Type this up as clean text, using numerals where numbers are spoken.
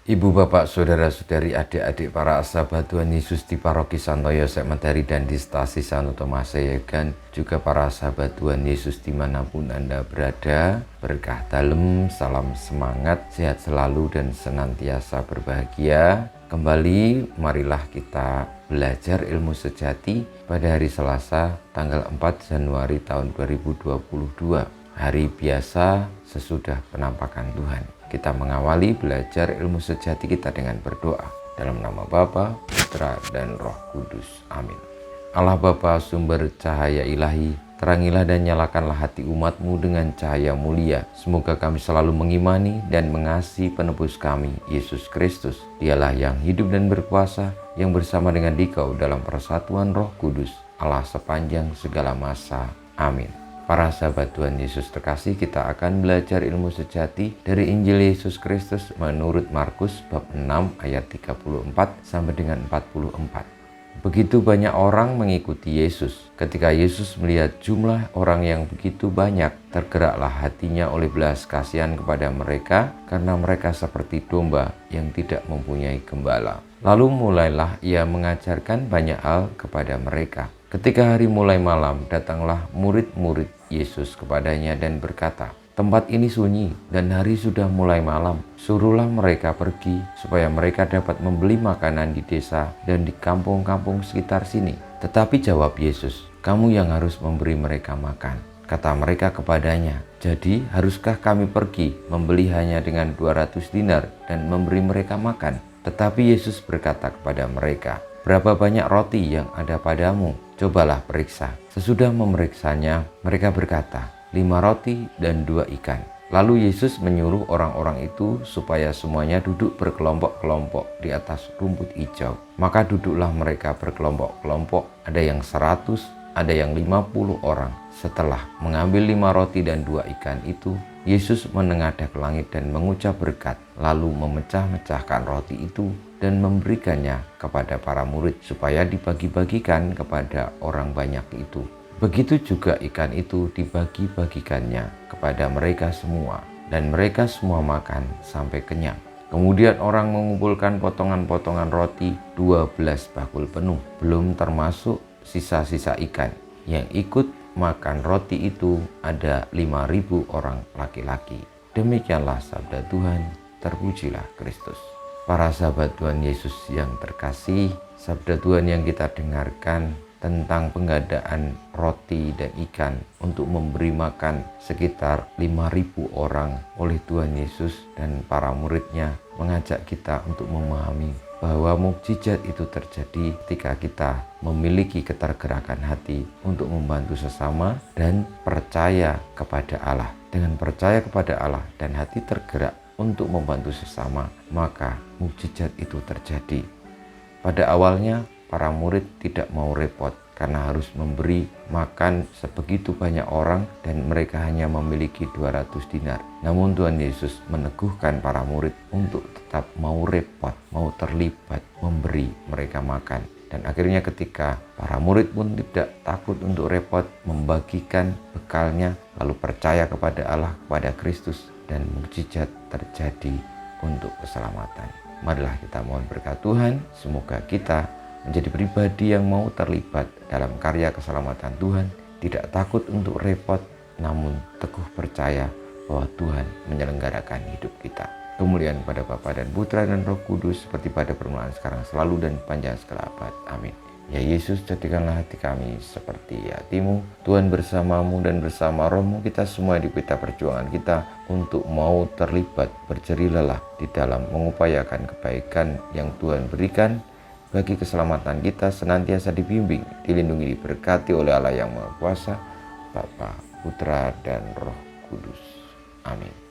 Ibu, bapak, saudara-saudari, adik-adik, para sahabat Tuhan Yesus di Paroki Santo Yosef Mentari dan di Stasi Santo Tomas Sayegan, juga para sahabat Tuhan Yesus dimanapun Anda berada, berkah dalem, salam semangat, sehat selalu dan senantiasa berbahagia. Kembali marilah kita belajar ilmu sejati pada hari Selasa tanggal 4 Januari tahun 2022, hari biasa sesudah penampakan Tuhan. Kita mengawali belajar ilmu sejati kita dengan berdoa. Dalam nama Bapa, Putra, dan Roh Kudus. Amin. Allah Bapa, sumber cahaya ilahi, terangilah dan nyalakanlah hati umat-Mu dengan cahaya mulia. Semoga kami selalu mengimani dan mengasihi penebus kami, Yesus Kristus. Dialah yang hidup dan berkuasa, yang bersama dengan Dikau dalam persatuan Roh Kudus, Allah sepanjang segala masa. Amin. Para sahabat Tuhan Yesus terkasih, kita akan belajar ilmu sejati dari Injil Yesus Kristus menurut Markus bab 6 ayat 34 sampai dengan 44. Begitu banyak orang mengikuti Yesus. Ketika Yesus melihat jumlah orang yang begitu banyak, tergeraklah hatinya oleh belas kasihan kepada mereka, karena mereka seperti domba yang tidak mempunyai gembala. Lalu mulailah ia mengajarkan banyak hal kepada mereka. Ketika hari mulai malam, datanglah murid-murid Yesus kepadanya dan berkata, "Tempat ini sunyi dan hari sudah mulai malam. Suruhlah mereka pergi supaya mereka dapat membeli makanan di desa dan di kampung-kampung sekitar sini." Tetapi jawab Yesus, "Kamu yang harus memberi mereka makan." Kata mereka kepadanya, "Jadi haruskah kami pergi membeli hanya dengan 200 dinar dan memberi mereka makan?" Tetapi Yesus berkata kepada mereka, "Berapa banyak roti yang ada padamu? Cobalah periksa." Sesudah memeriksanya, mereka berkata, 5 roti dan 2 ikan. Lalu Yesus menyuruh orang-orang itu supaya semuanya duduk berkelompok-kelompok di atas rumput hijau. Maka duduklah mereka berkelompok-kelompok, ada yang 100, ada yang 50 orang. Setelah mengambil 5 roti dan 2 ikan itu, Yesus menengadah ke langit dan mengucap berkat, lalu memecah-mecahkan roti itu dan memberikannya kepada para murid supaya dibagi-bagikan kepada orang banyak itu. Begitu juga ikan itu dibagi-bagikannya kepada mereka semua, dan mereka semua makan sampai kenyang. Kemudian orang mengumpulkan potongan-potongan roti 12 bakul penuh, belum termasuk sisa-sisa ikan. Yang ikut makan roti itu ada 5.000 orang laki-laki. Demikianlah sabda Tuhan, terpujilah Kristus. Para sahabat Tuhan Yesus yang terkasih, sabda Tuhan yang kita dengarkan tentang penggadaan roti dan ikan untuk memberi makan sekitar 5.000 orang oleh Tuhan Yesus dan para muridnya mengajak kita untuk memahami bahwa mukjizat itu terjadi ketika kita memiliki ketergerakan hati untuk membantu sesama dan percaya kepada Allah. Dengan percaya kepada Allah dan hati tergerak untuk membantu sesama, maka mukjizat itu terjadi. Pada awalnya para murid tidak mau repot karena harus memberi makan sebegitu banyak orang dan mereka hanya memiliki 200 dinar. Namun Tuhan Yesus meneguhkan para murid untuk tetap mau repot, mau terlibat memberi mereka makan. Dan akhirnya ketika para murid pun tidak takut untuk repot membagikan bekalnya, lalu percaya kepada Allah, kepada Kristus, dan mukjizat terjadi untuk keselamatan. Marilah kita mohon berkat Tuhan, semoga kita menjadi pribadi yang mau terlibat dalam karya keselamatan Tuhan, tidak takut untuk repot, namun teguh percaya bahwa Tuhan menyelenggarakan hidup kita. Kemuliaan pada Bapa dan Putra dan Roh Kudus, seperti pada permulaan, sekarang, selalu, dan panjang segala abad. Amin. Ya Yesus, jadikanlah hati kami seperti hati-Mu. Tuhan bersamamu dan bersama rohmu, kita semua di pita perjuangan kita untuk mau terlibat, berjerih lelah di dalam mengupayakan kebaikan yang Tuhan berikan bagi keselamatan kita, senantiasa dibimbing, dilindungi, diberkati oleh Allah yang Maha Kuasa, Bapa, Putra, dan Roh Kudus. Amin.